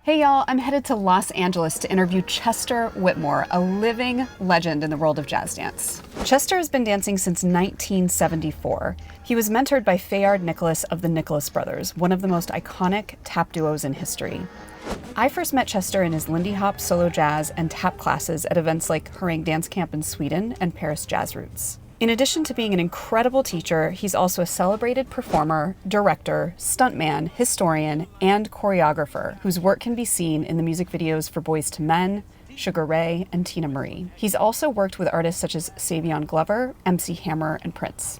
Hey y'all, I'm headed to Los Angeles to interview Chester Whitmore, a living legend in the world of jazz dance. Chester has been dancing since 1974. He was mentored by Fayard Nicholas of the Nicholas Brothers, one of the most iconic tap duos in history. I first met Chester in his Lindy Hop solo jazz and tap classes at events like Harangue Dance Camp in Sweden and Paris Jazz Roots. In addition to being an incredible teacher, he's also a celebrated performer, director, stuntman, historian, and choreographer whose work can be seen in the music videos for Boyz II Men, Sugar Ray, and Tina Marie. He's also worked with artists such as Savion Glover, MC Hammer, and Prince.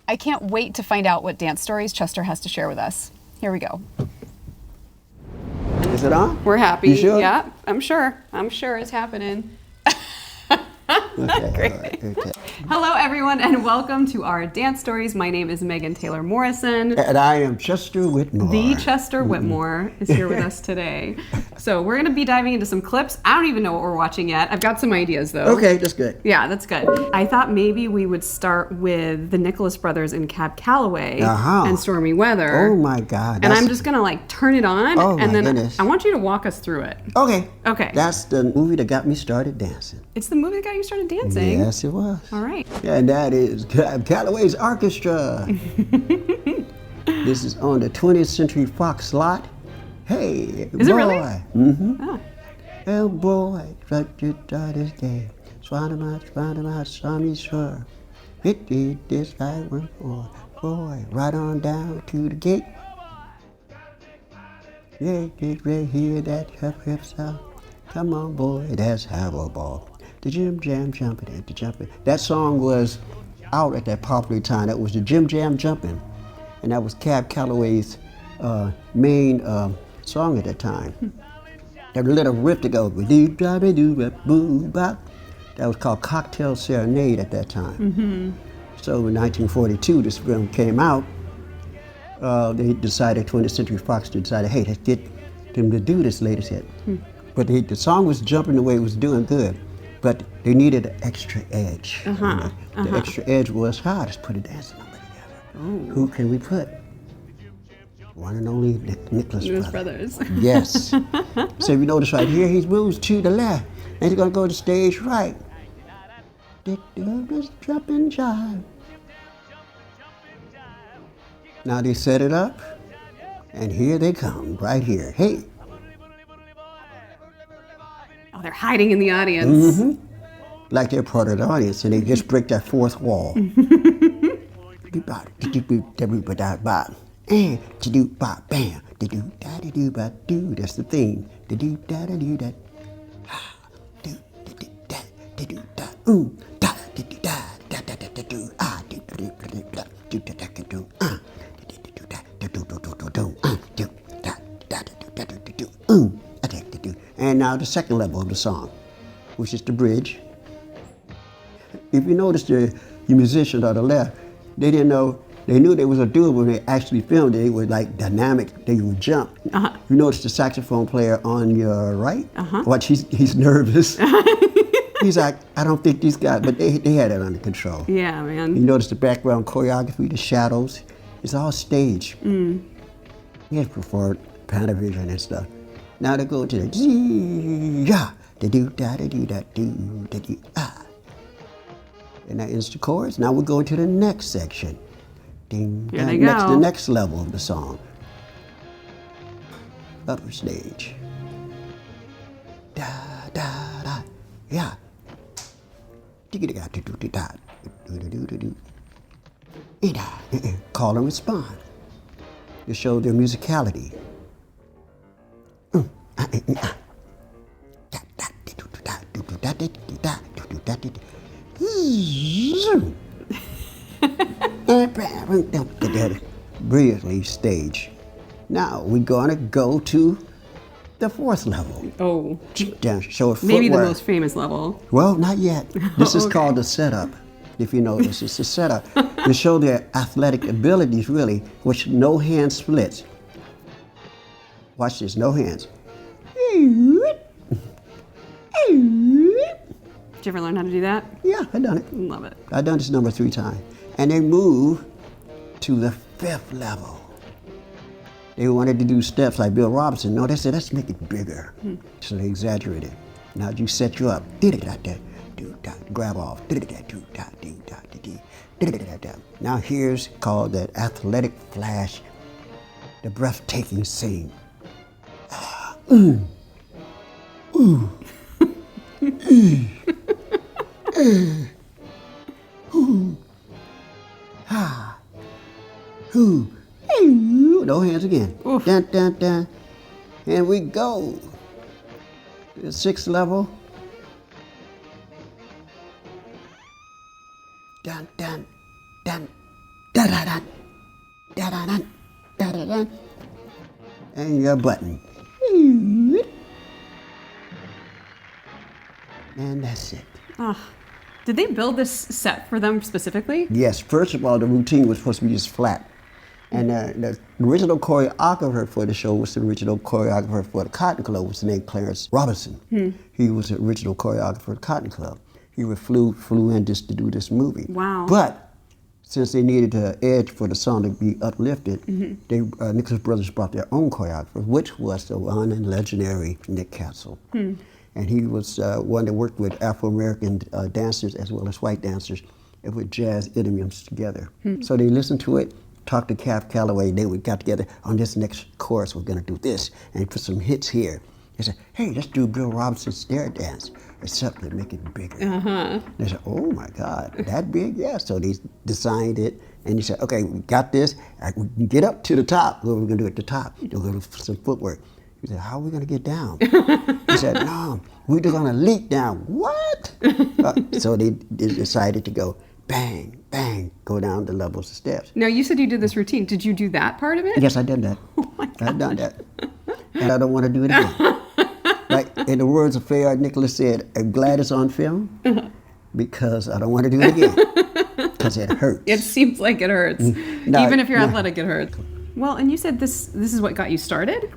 I can't wait to find out what dance stories Chester has to share with us. Here we go. Is it on? We're happy. You sure? Yeah, I'm sure. I'm sure it's happening. Okay, Great. all right, okay. Hello, everyone, and welcome to our dance stories. My name is Megan Taylor Morison. And I am Chester Whitmore. The Chester Whitmore is here with us today. So we're going to be diving into some clips. I don't even know what we're watching yet. I've got some ideas, though. Okay, that's good. Yeah, that's good. I thought maybe we would start with the Nicholas Brothers and Cab Calloway and Stormy Weather. Oh, my God. And I'm just going to, turn it on, and then goodness. I want you to walk us through it. Okay. Okay. That's the movie that got me started dancing. It's the movie that got you started dancing? Yes, it was. All right. Yeah, and that is Cab Calloway's Orchestra. This is on the 20th Century Fox slot. Hey, Is boy. it really? Mm-hmm. Oh. Oh, boy, what you thought is gay. Swanama, saw me sure. It did this guy one boy, right on down to the gate. Yeah, get ready, hear that hip sound. Come on, boy, let's have a ball. The Jim Jam Jumpin' at the Jumpin'. That song was out at that popular time. That was the Jim Jam Jumpin'. And that was Cab Calloway's main song at that time. That little riff to go, that was called Cocktail Serenade at that time. Mm-hmm. So in 1942, this film came out. They decided, 20th Century Fox decided, hey, let's get them to do this latest hit. But the song was jumping the way it was doing good, but they needed an extra edge. The extra edge was, let's put a dancing number together. Ooh. Who can we put? One and only Nicholas Brothers. Yes. So if you notice right here, he moves to the left, and he's gonna go to stage right. Jump and jive. Now they set it up, and here they come, right here. Hey. Oh, they're hiding in the audience. Mm-hmm. Like they're part of the audience, and they just break that fourth wall. That's the thing. And now the second level of the song, which is the bridge. If you notice the musicians on the left, they didn't know, they knew there was a duo when they actually filmed it. They were like dynamic, they would jump. You notice the saxophone player on your right? Watch, he's nervous. He's like, I don't think these guys, but they had it under control. Yeah, man. You notice the background choreography, the shadows, it's all staged. Yes, before Panavision and stuff. Now they go to the yeah, and that ends the chorus. Now we're going to the next section. Ding, Here they go. The next level of the song. Upper stage. Da da da, yeah. Call and respond to show their musicality. Brilliantly staged. Now we're gonna go to the fourth level. Oh. Show footwork. Maybe the most famous level. Well, not yet. This is called the setup. If you notice, it's a setup to show their athletic abilities, really, which no hand splits. Watch this, no hands. Did you ever learn how to do that? Yeah, I done it. Love it. I done this number 3 times. And they move to the 5th level. They wanted to do steps like Bill Robinson. No, they said, let's make it bigger. So they exaggerated. Now you set you up. Grab off. Now here's called that athletic flash, the breathtaking scene. No hands again. Dun, dun, dun. And we go. The 6th level. Dun, dun, dun, dun, dun, dun, dun, dun, dun, dun, dun, dun. And your button. And that's it. Did they build this set for them specifically? Yes, first of all, the routine was supposed to be just flat. And the original choreographer for the show was the original choreographer for the Cotton Club, was named Clarence Robinson. He was the original choreographer for the Cotton Club. He flew in just to do this movie. Wow. But since they needed an edge for the song to be uplifted, Nicholas Brothers brought their own choreographer, which was the one and legendary Nick Castle. And he was one that worked with Afro-American dancers as well as white dancers and with jazz idioms together. So they listened to it, talked to Cap Calloway, they got together on this next chorus, we're gonna do this, and put some hits here. They said, hey, let's do Bill Robinson's stair dance, except to make it bigger. They said, oh my God, that big? Yeah, so they designed it, and he said, okay, we got this, we can get up to the top. What are we gonna do at the top? We're gonna do some footwork. He said, how are we gonna get down? He said, no, we're gonna leap down. What? So they decided to go bang, bang, go down the levels of steps. Now, you said you did this routine. Did you do that part of it? Yes, I did that. Oh my God. I've done that. And I don't want to do it again. Like in the words of Fayard Nicholas said, I'm glad it's on film because I don't want to do it again because it hurts. It seems like it hurts. No, Even if you're no. athletic, it hurts. Well, and you said this is what got you started?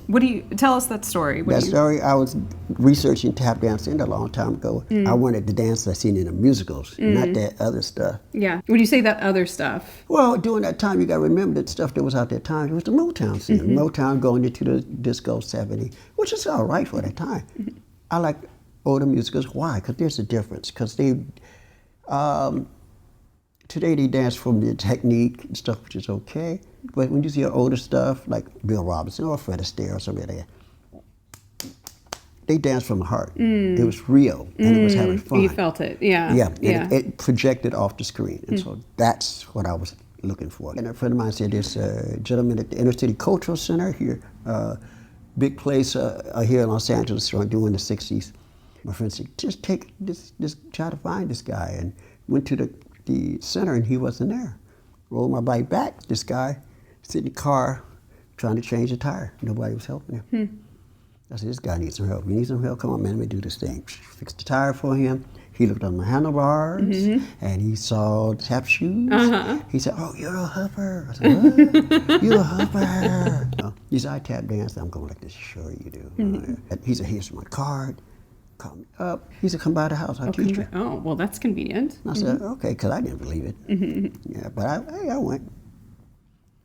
What do you, tell us that story. Story, I was researching tap dancing a long time ago. I wanted the dance I seen in the musicals, not that other stuff. Yeah. When you say that other stuff? Well, during that time, you got to remember that stuff that was out that time, it was the Motown scene. Motown going into the disco 70, which is all right for that time. I like older musicals. Why? Because there's a difference. Because they, today they dance from the technique and stuff, which is okay. But when you see older stuff, like Bill Robinson or Fred Astaire or somebody like that, they danced from the heart. It was real, and it was having fun. You felt it, yeah. Yeah, and it projected off the screen. And so that's what I was looking for. And a friend of mine said, there's a gentleman at the Inner City Cultural Center here, big place here in Los Angeles during the 60s. My friend said, just try to find this guy. And went to the center, and he wasn't there. Rolled my bike back, this guy sitting in the car trying to change a tire. Nobody was helping him. I said, this guy needs some help. You need some help? Come on, man, let me do this thing. Fixed the tire for him. He looked on my handlebars, and he saw the tap shoes. He said, oh, you're a hooper. I said, what? You're a hooper. He said, I tap dance. I'm going like this. Sure you do. He said, here's my card. Call me up. He said, come by the house. I'll teach you. Oh, well, that's convenient. I said, okay, because I didn't believe it. Yeah, but I went.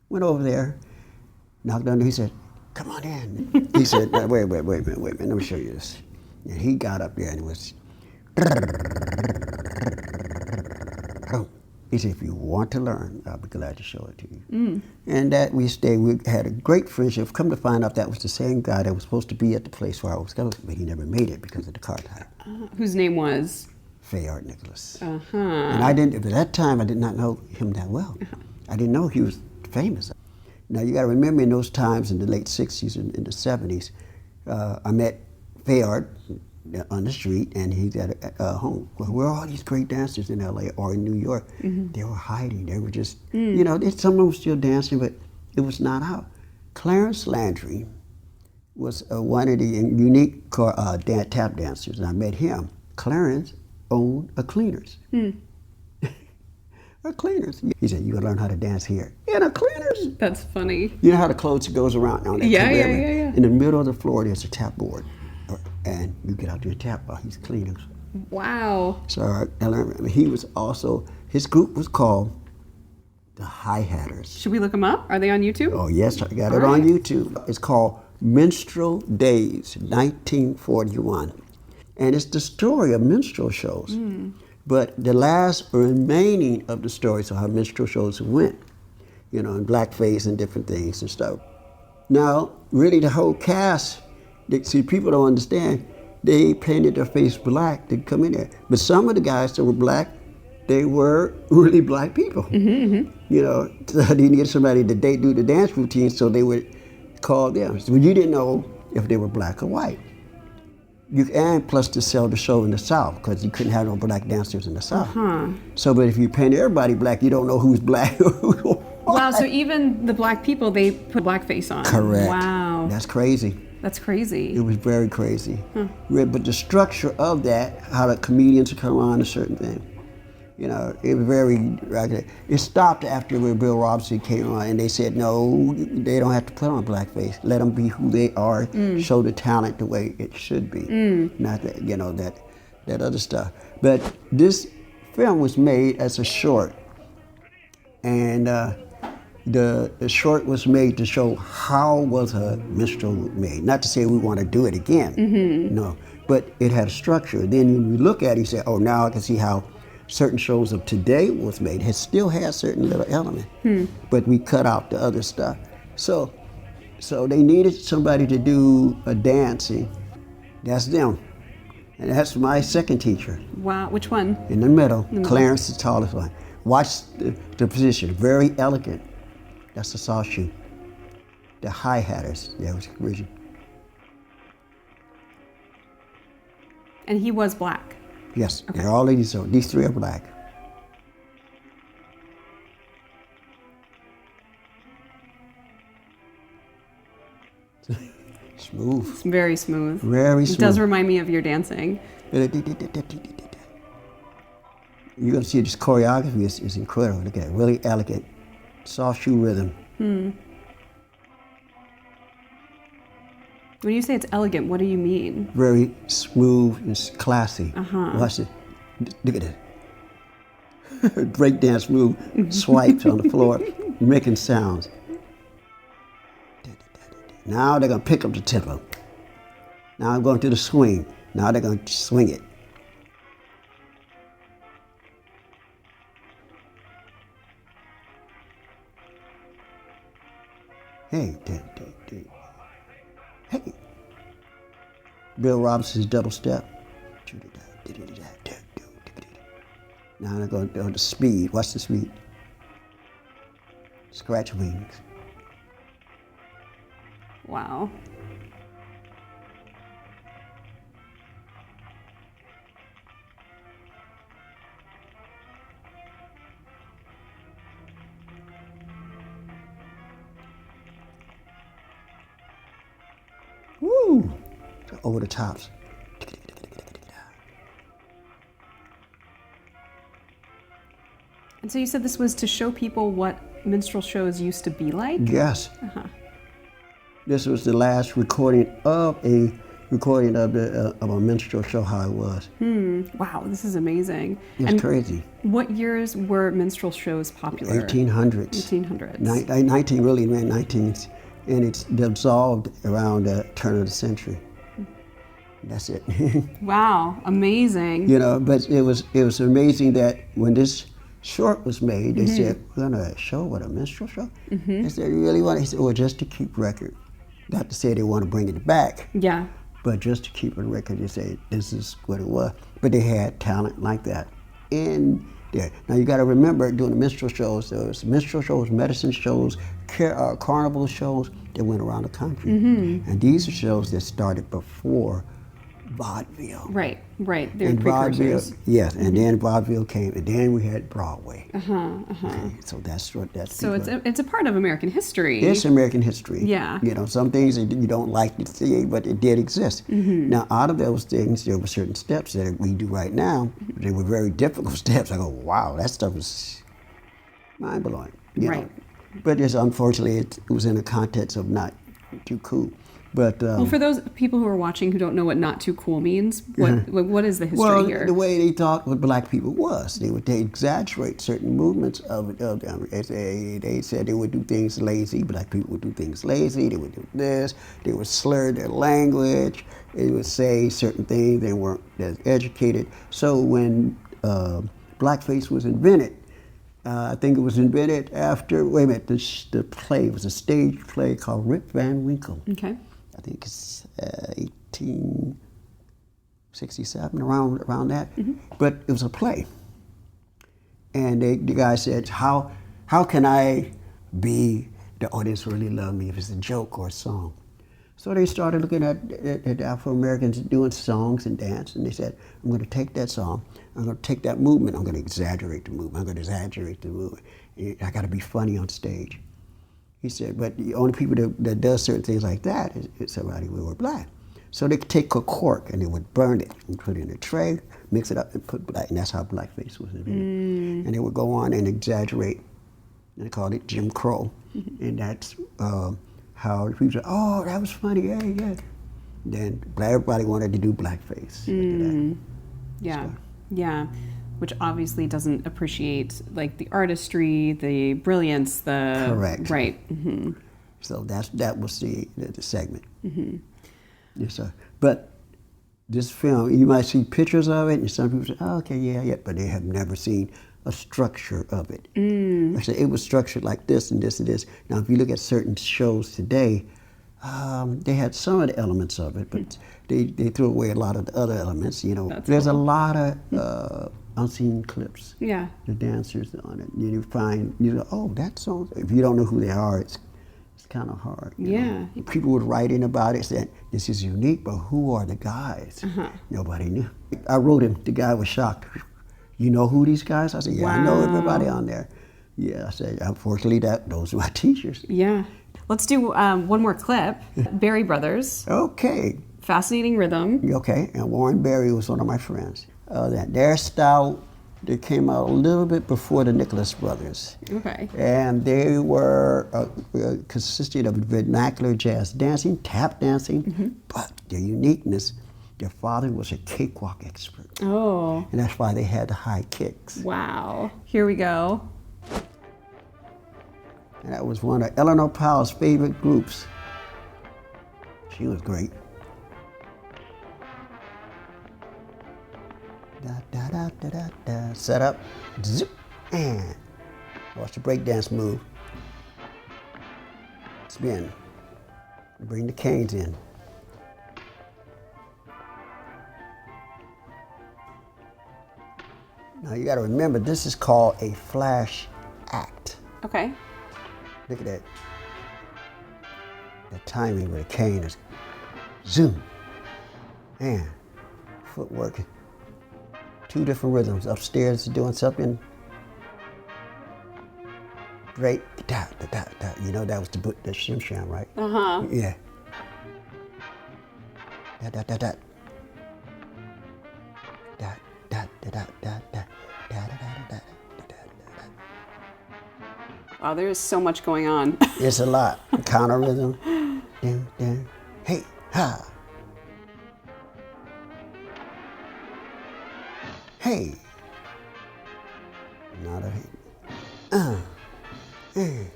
Went over there, knocked on the door. He said, come on in. He said, wait a minute, let me show you this. And he got up there and it was, he said, if you want to learn, I'll be glad to show it to you. And that we had a great friendship. Come to find out that was the same guy that was supposed to be at the place where I was going, but he never made it because of the car tire. Whose name was? Fayard Nicholas. And at that time, I did not know him that well. I didn't know he was famous. Now you got to remember in those times in the late 60s and in the 70s, I met Fayard on the street, and he's at a home. Well, where are all these great dancers in LA or in New York? They were hiding. They were just, you know, some of them were still dancing, but it was not out. Clarence Landry was one of the unique tap dancers, and I met him. Clarence owned a cleaners. A cleaners. He said, you gotta learn how to dance here. In a cleaners. That's funny. You know how the clothes goes around on that Yeah. In the middle of the floor, there's a tap board. And you get out there and tap while he's cleaning. Wow. So I learned, he was also, his group was called The Hi-Hatters. Should we look them up? Are they on YouTube? Oh, yes, I got it All on right. YouTube. It's called Minstrel Days, 1941. And it's the story of minstrel shows. But the last remaining of the stories of how minstrel shows went, you know, in blackface and different things and stuff. Now, really, the whole cast, see, people don't understand, they painted their face black to come in there. But some of the guys that were black, they were really black people. You know, so they needed somebody to do the dance routine, so they would call them. So you didn't know if they were black or white. And plus to sell the show in the South, because you couldn't have no black dancers in the South. So, but if you paint everybody black, you don't know who's black or who's white. Wow, so even the black people, they put blackface on. Correct. Wow. That's crazy. That's crazy. It was very crazy. But the structure of that, how the comedians would come on a certain thing, you know, it was very, it stopped after Bill Robinson came on and they said, no, they don't have to put on blackface. Let them be who they are, show the talent the way it should be. Not that, you know, that other stuff. But this film was made as a short. And the short was made to show how was a minstrel made. Not to say we want to do it again, no. But it had a structure. Then when you look at it, you say, oh, now I can see how certain shows of today was made. It still has certain little element, but we cut out the other stuff. So they needed somebody to do a dancing. That's them. And that's my second teacher. Wow, which one? In the middle, Clarence, the tallest one. Watch the position, very elegant. That's the sawshoe. The Hi-Hatters, that was the original. And he was black. Yes, Okay. they're all ladies, so these three are black. Smooth. It's very smooth. Very It smooth. does remind me of your dancing. You're going to see this choreography is incredible. Look at it, really elegant, soft shoe rhythm. When you say it's elegant, what do you mean? Very smooth and classy. Watch it. Look at it. Breakdance move, swipes on the floor, making sounds. Now they're going to pick up the tempo. Now I'm going to the swing. Now they're going to swing it. Hey, hey. Bill Robinson's double step. Now they're going to the speed. Watch the speed. Scratch wings. Wow. Woo! Over the tops. And so you said this was to show people what minstrel shows used to be like? Yes. This was the last recording of a minstrel show, how it was. Wow, this is amazing. It's And crazy. what years were minstrel shows popular? 1800s. 1800s. 19 really meant 19s, and it's dissolved around the turn of the century. That's it. Wow, amazing. You know, but it was amazing that when this short was made, they said, we're gonna show what a minstrel show? They said, you really want it? He said, well, just to keep record. Not to say they want to bring it back, Yeah. but just to keep a record, they say this is what it was. But they had talent like that in there. Now you got to remember, doing the minstrel shows, there was minstrel shows, medicine shows, carnival shows that went around the country. And these are shows that started before vaudeville. Right. They're And vaudeville, precursors. yes, and then vaudeville came, and then we had Broadway. Okay, so that's what that's. So it's a part of American history. It's American history. Yeah. You know, some things that you don't like to see, but it did exist. Now, out of those things, there were certain steps that we do right now. They were very difficult steps. I go, wow, that stuff is mind-blowing. You know? Right. But it's unfortunately, it was in the context of not too cool. But Well, for those people who are watching who don't know what "not too cool" means, what is the history well, here? the way they thought what black people was, they exaggerate certain movements of them. They said they would do things lazy. Black people would do things lazy. They would do this. They would slur their language. They would say certain things. They weren't as educated. So when blackface was invented, I think it was invented after, wait a minute, the play was a stage play called Rip Van Winkle. Okay. I think it's 1867, around that. But it was a play. And the guy said, how can I be, the audience really love me if it's a joke or a song? So they started looking at Afro-Americans doing songs and dance, and they said, I'm going to take that song, I'm going to take that movement, I'm going to exaggerate the movement, I'm going to exaggerate the movement. I got to be funny on stage. He said, but the only people that does certain things like that is somebody who were black. So they could take a cork and they would burn it and put it in a tray, mix it up and put black, and that's how blackface was invented. And they would go on and exaggerate, and they called it Jim Crow. And that's how people said, oh, that was funny, yeah. Then everybody wanted to do blackface. Yeah. Which obviously doesn't appreciate like the artistry, the brilliance, the correct. Right. So that was the segment. Yes, sir. But this film, you might see pictures of it, and some people say, "Oh, okay, yeah," but they have never seen a structure of it. Like I said, it was structured like this and this and this. Now, if you look at certain shows today, they had some of the elements of it, but they threw away a lot of the other elements. You know, there's a lot of unseen clips. Yeah. The dancers on it. You find, oh, that song. If you don't know who they are, it's kind of hard. You know? People would write in about it, saying this is unique, but who are the guys? Nobody knew. I wrote him. The guy was shocked. You know who these guys? I said, yeah, I know everybody on there. Yeah, I said, unfortunately, those are my teachers. Yeah. Let's do one more clip. Berry Brothers. Okay. Fascinating rhythm. Okay, and Warren Berry was one of my friends. Their style, they came out a little bit before the Nicholas Brothers. Okay. And they were consisted of vernacular jazz dancing, tap dancing, but their uniqueness, their father was a cakewalk expert. Oh. And that's why they had the high kicks. Wow. Here we go. And that was one of Eleanor Powell's favorite groups. She was great. Da, da, da, da, da, da. Set up, zip, and watch the breakdance move. Spin. Bring the canes in. Now you got to remember, this is called a flash act. Okay. Look at that. The timing with the cane is zoom. And footwork. Two different rhythms. Upstairs doing something. Great. Da, da, da, da. You know that was the shim sham, right? Yeah. Da da da da. Da da da da da da da da da da. Wow, there is so much going on. It's a lot. Counter rhythm. Dun, dun. Hey, ha. Hey. Not a hey.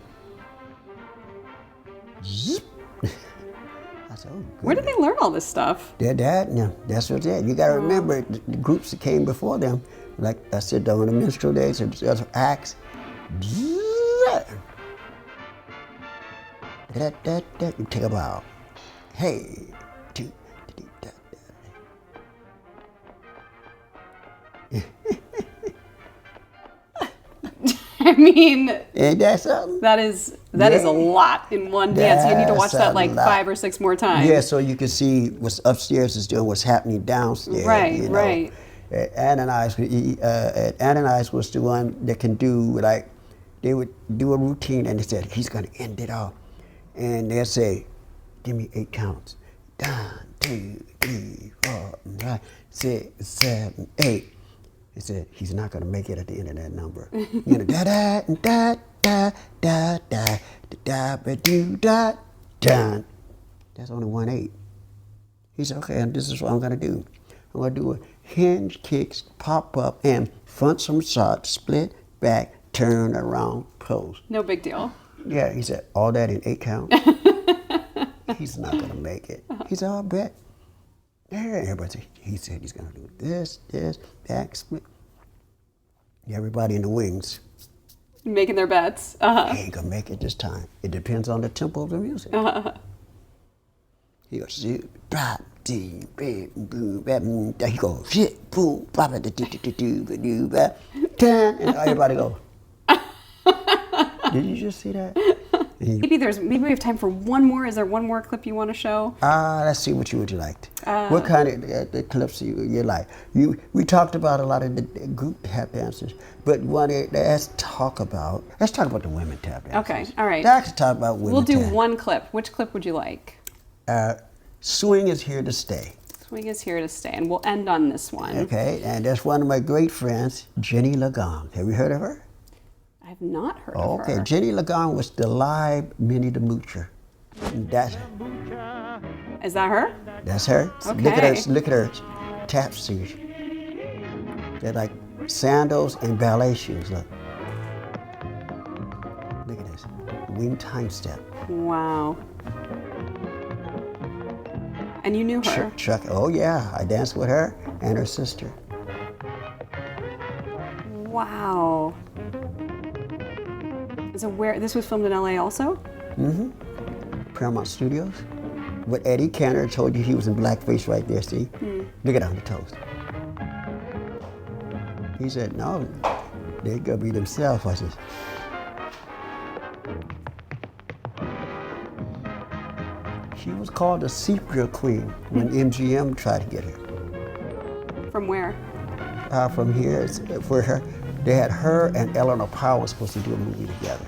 Zip. I said, oh, good. Where did they learn all this stuff? Their dad, yeah, that's what they did. You got to remember the groups that came before them. Like I said, during the minstrel days, there's acts. You take a bow. Hey. I mean, ain't that something? that is a lot in one dance. You need to watch that like 5 or 6 more times. Yeah, so you can see what's upstairs is doing what's happening downstairs. Right, you know. right. Ananias was the one that can do, like, they would do a routine and they said, he's going to end it off. And they'll say, give me 8 counts. 1, 2, 3, 4, 5, 6, 7, 8. He said, he's not going to make it at the end of that number. You know, da da da da da da da da da da da. That's only 1/8. He said, okay, and this is what I'm gonna do. I'm gonna do a hinge, kicks, pop up, and front somersault, split, back, turn around, pose. No big deal. Yeah, he said, all that in 8 count. He's not gonna make it. He said, I'll bet. Yeah, but he said he's gonna do this, back, split. Everybody in the wings. Making their bets. He ain't gonna make it this time. It depends on the tempo of the music. He goes, shit, bop, dee, bam, boom, bam, he goes, shit, boom, bop, da, do, do, do, do, do, bop, ten, and everybody goes. Did you just see that? Maybe we have time for one more. Is there one more clip you want to show? Let's see what you liked. What kind of the clips you like? We talked about a lot of the group tap dancers, but let's talk about the women tap dancers. Okay, all right. Let's talk about women. We'll do tap. one clip. Which clip would you like? Swing is here to stay. Swing is here to stay, and we'll end on this one. Okay, and that's one of my great friends, Jenny Lagong. Have you heard of her? I've not heard of her. Okay, Jenny Lagong was the live Minnie the Moocher. Is that her? That's her. Okay. Look at her tap shoes. They're like sandals and ballet shoes. Look at this. Wing time step. Wow. And you knew her? Chuck. Oh yeah, I danced with her and her sister. Wow. So this was filmed in LA also? Mm-hmm. Paramount Studios. What Eddie Cantor told you, he was in blackface right there, see? Look at on the toes. He said, no, they gonna be themselves. I said, she was called the Sepia Queen when MGM tried to get her. From where? From here, for her. They had her and Eleanor Powell supposed to do a movie together.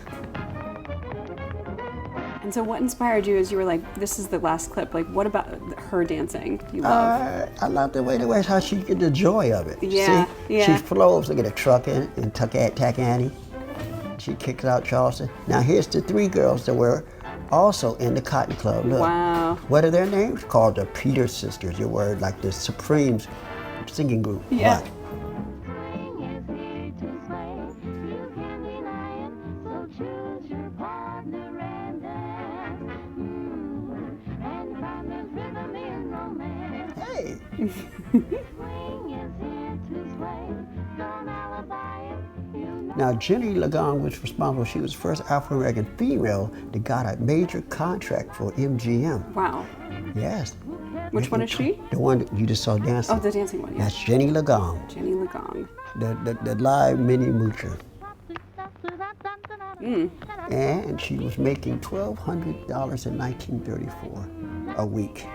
And so what inspired you as you were like, this is the last clip? Like, what about her dancing you love? I love the way how she get the joy of it. Yeah, See? yeah. She flows, look at a truck in and Tack Annie. She kicks out Charleston. Now here's the 3 girls that were also in the Cotton Club. Look. Wow. What are their names? Called the Peters Sisters. They were like the Supremes singing group. Yeah. But hey. Now, Jenny Lagong was responsible. She was the first Afro-American female that got a major contract for MGM. Wow. Yes. Which one is she? The one that you just saw dancing. Oh, the dancing one, yeah. That's Jenny Lagong. Jenny Lagong. The live Minnie Moocher. And she was making $1,200 in 1934 a week.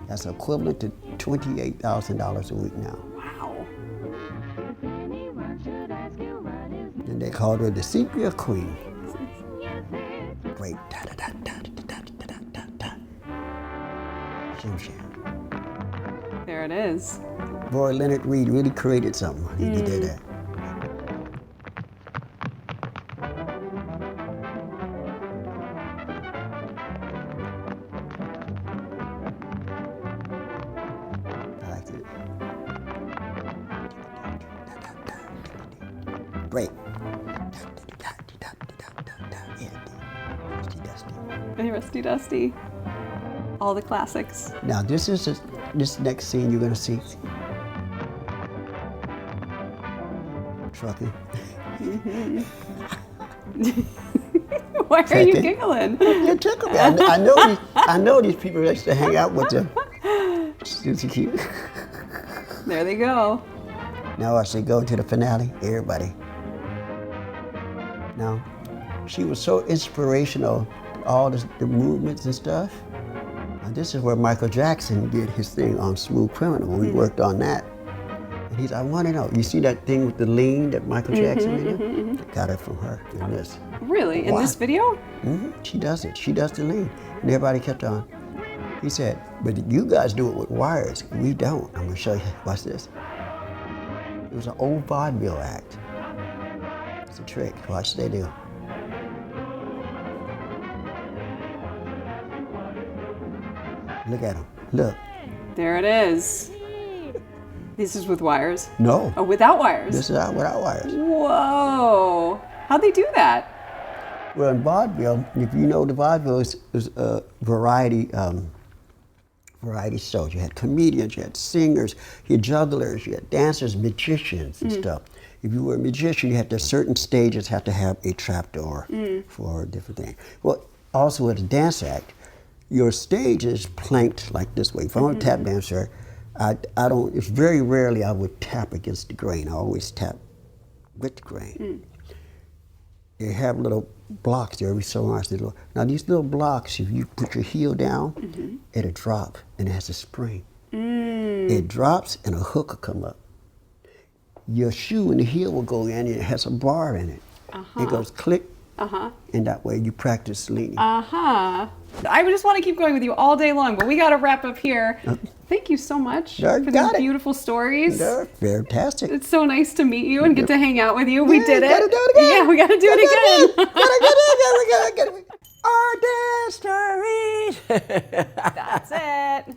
That's equivalent to $28,000 a week now. Wow. And they called her the Sepia Queen. Great. Da da da da da da da da da. Shim sham. There it is. Boy, Leonard Reed really created something when he did that. I liked it. Great. Hey, Rusty Dusty. All the classics. Now this next scene you're gonna see. Trucking. Why are you giggling? You tickle me. I know these people used to hang out with them. It's cute. There they go. Now as they go to the finale, everybody. Now, she was so inspirational, all the movements and stuff. And this is where Michael Jackson did his thing on Smooth Criminal when we worked on that. And he's, I want to know, you see that thing with the lean that Michael Jackson did? Got it from her in this. Really? In this video? She does it. She does the lean. And everybody kept on. He said, but you guys do it with wires. We don't. I'm going to show you. Watch this. It was an old vaudeville act. It's a trick. Watch what they do. Look at him. Look. There it is. This is with wires? No. Oh, without wires? This is without wires. Whoa. How'd they do that? Well, in vaudeville, if you know the vaudeville is a variety shows. You had comedians, you had singers, you had jugglers, you had dancers, magicians and stuff. If you were a magician, you had to certain stages have to have a trapdoor for different things. Well, also at a dance act, your stage is planked like this way. If I'm a tap dancer, I don't. It's very rarely I would tap against the grain. I always tap with the grain. They have little blocks there every so much. Now these little blocks, if you put your heel down, it'll drop and it has a spring. It drops and a hook will come up. Your shoe and the heel will go in and it has a bar in it. It goes click, and that way you practice leaning. I just want to keep going with you all day long, but we got to wrap up here. Thank you so much for these beautiful stories. They're fantastic. It's so nice to meet you and get to hang out with you. We did it. Gotta do it again. Yeah, we got to do it again. Our dance stories. That's it.